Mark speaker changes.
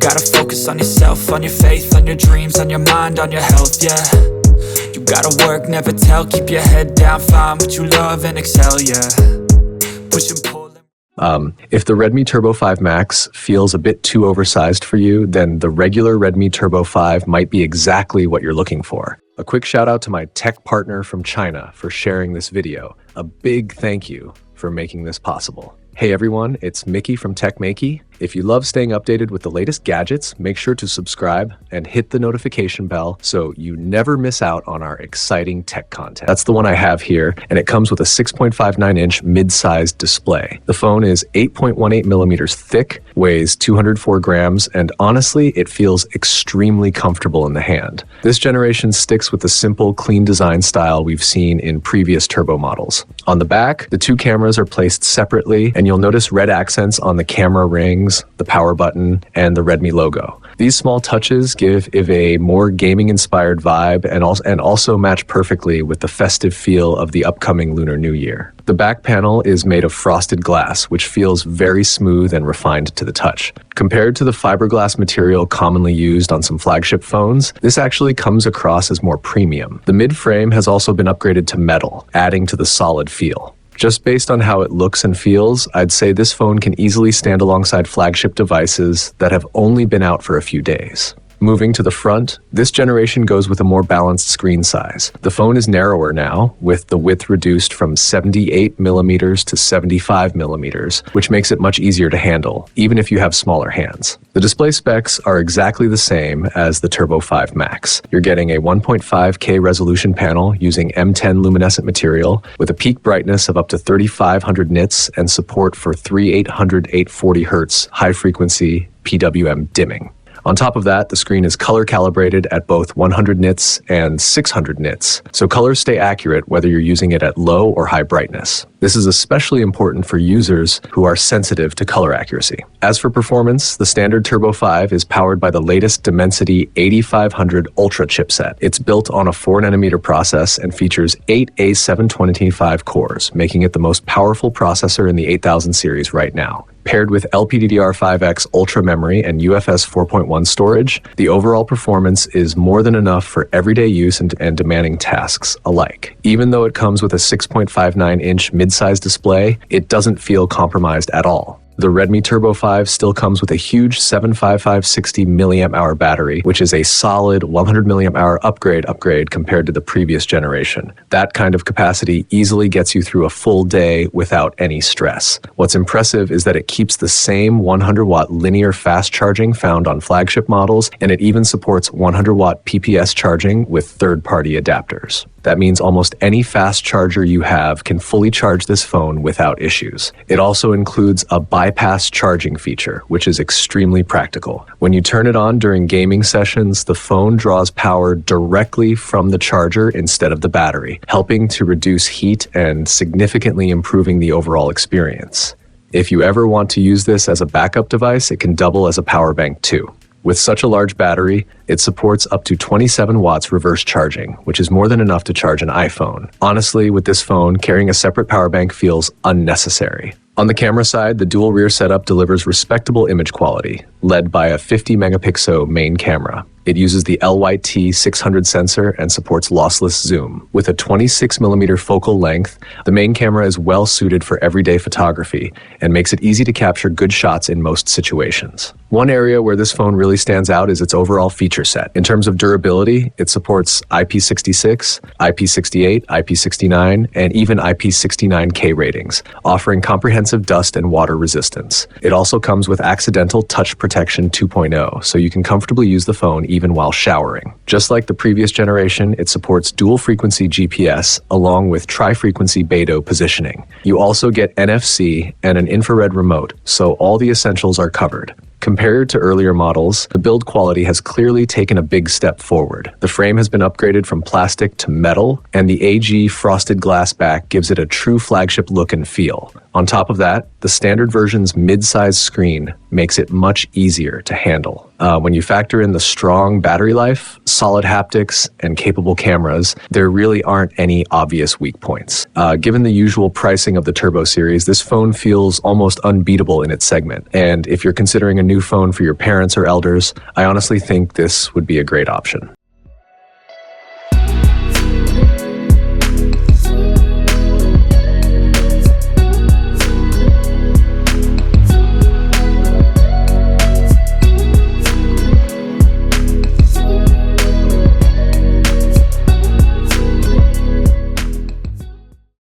Speaker 1: gotta focus on yourself, on your faith, on your dreams, on your mind, on your health, yeah. You gotta work, never tell, keep your head down, find what you love and excel, yeah. Push and pull.
Speaker 2: If the Redmi Turbo 5 Max feels a bit too oversized for you, then the regular Redmi Turbo 5 might be exactly what you're looking for. A quick shout out to my tech partner from China for sharing this video. A big thank you for making this possible. Hey everyone, it's Maiky from techmaiky. If you love staying updated with the latest gadgets, make sure to subscribe and hit the notification bell so you never miss out on our exciting tech content. That's the one I have here, and it comes with a 6.59-inch mid-sized display. The phone is 8.18 millimeters thick, weighs 204 grams, and honestly, it feels extremely comfortable in the hand. This generation sticks with the simple, clean design style we've seen in previous Turbo models. On the back, the two cameras are placed separately, and you'll notice red accents on the camera rings, the power button, and the Redmi logo. These small touches give it a more gaming-inspired vibe and also match perfectly with the festive feel of the upcoming Lunar New Year. The back panel is made of frosted glass, which feels very smooth and refined to the touch. Compared to the fiberglass material commonly used on some flagship phones, this actually comes across as more premium. The mid-frame has also been upgraded to metal, adding to the solid feel. Just based on how it looks and feels, I'd say this phone can easily stand alongside flagship devices that have only been out for a few days. Moving to the front, this generation goes with a more balanced screen size. The phone is narrower now, with the width reduced from 78 millimeters to 75 millimeters, which makes it much easier to handle, even if you have smaller hands. The display specs are exactly the same as the Turbo 5 Max. You're getting a 1.5K resolution panel using M10 luminescent material with a peak brightness of up to 3500 nits and support for 3800/840 Hz high-frequency PWM dimming. On top of that, the screen is color calibrated at both 100 nits and 600 nits, so colors stay accurate whether you're using it at low or high brightness. This is especially important for users who are sensitive to color accuracy. As for performance, the standard Turbo 5 is powered by the latest Dimensity 8500 Ultra chipset. It's built on a 4nm process and features 8 A725 cores, making it the most powerful processor in the 8000 series right now. Paired with LPDDR5X Ultra memory and UFS 4.1 storage, the overall performance is more than enough for everyday use and demanding tasks alike. Even though it comes with a 6.59-inch mid-size display, it doesn't feel compromised at all. The Redmi Turbo 5 still comes with a huge 75560 mAh battery, which is a solid 100 mAh upgrade compared to the previous generation. That kind of capacity easily gets you through a full day without any stress. What's impressive is that it keeps the same 100-watt linear fast charging found on flagship models, and it even supports 100-watt PPS charging with third-party adapters. That means almost any fast charger you have can fully charge this phone without issues. It also includes a bypass charging feature, which is extremely practical. When you turn it on during gaming sessions, the phone draws power directly from the charger instead of the battery, helping to reduce heat and significantly improving the overall experience. If you ever want to use this as a backup device, it can double as a power bank too. With such a large battery, it supports up to 27 watts reverse charging, which is more than enough to charge an iPhone. Honestly, with this phone, carrying a separate power bank feels unnecessary. On the camera side, the dual rear setup delivers respectable image quality, led by a 50-megapixel main camera. It uses the LYT 600 sensor and supports lossless zoom. With a 26mm focal length, the main camera is well suited for everyday photography and makes it easy to capture good shots in most situations. One area where this phone really stands out is its overall feature set. In terms of durability, it supports IP66, IP68, IP69, and even IP69K ratings, offering comprehensive dust and water resistance. It also comes with accidental touch protection 2.0, so you can comfortably use the phone even while showering. Just like the previous generation, it supports dual-frequency GPS along with tri-frequency BeiDou positioning. You also get NFC and an infrared remote, so all the essentials are covered. Compared to earlier models, the build quality has clearly taken a big step forward. The frame has been upgraded from plastic to metal, and the AG frosted glass back gives it a true flagship look and feel. On top of that, the standard version's mid-size screen makes it much easier to handle. When you factor in the strong battery life, solid haptics, and capable cameras, there really aren't any obvious weak points. Given the usual pricing of the Turbo series, this phone feels almost unbeatable in its segment. And if you're considering a new phone for your parents or elders, I honestly think this would be a great option.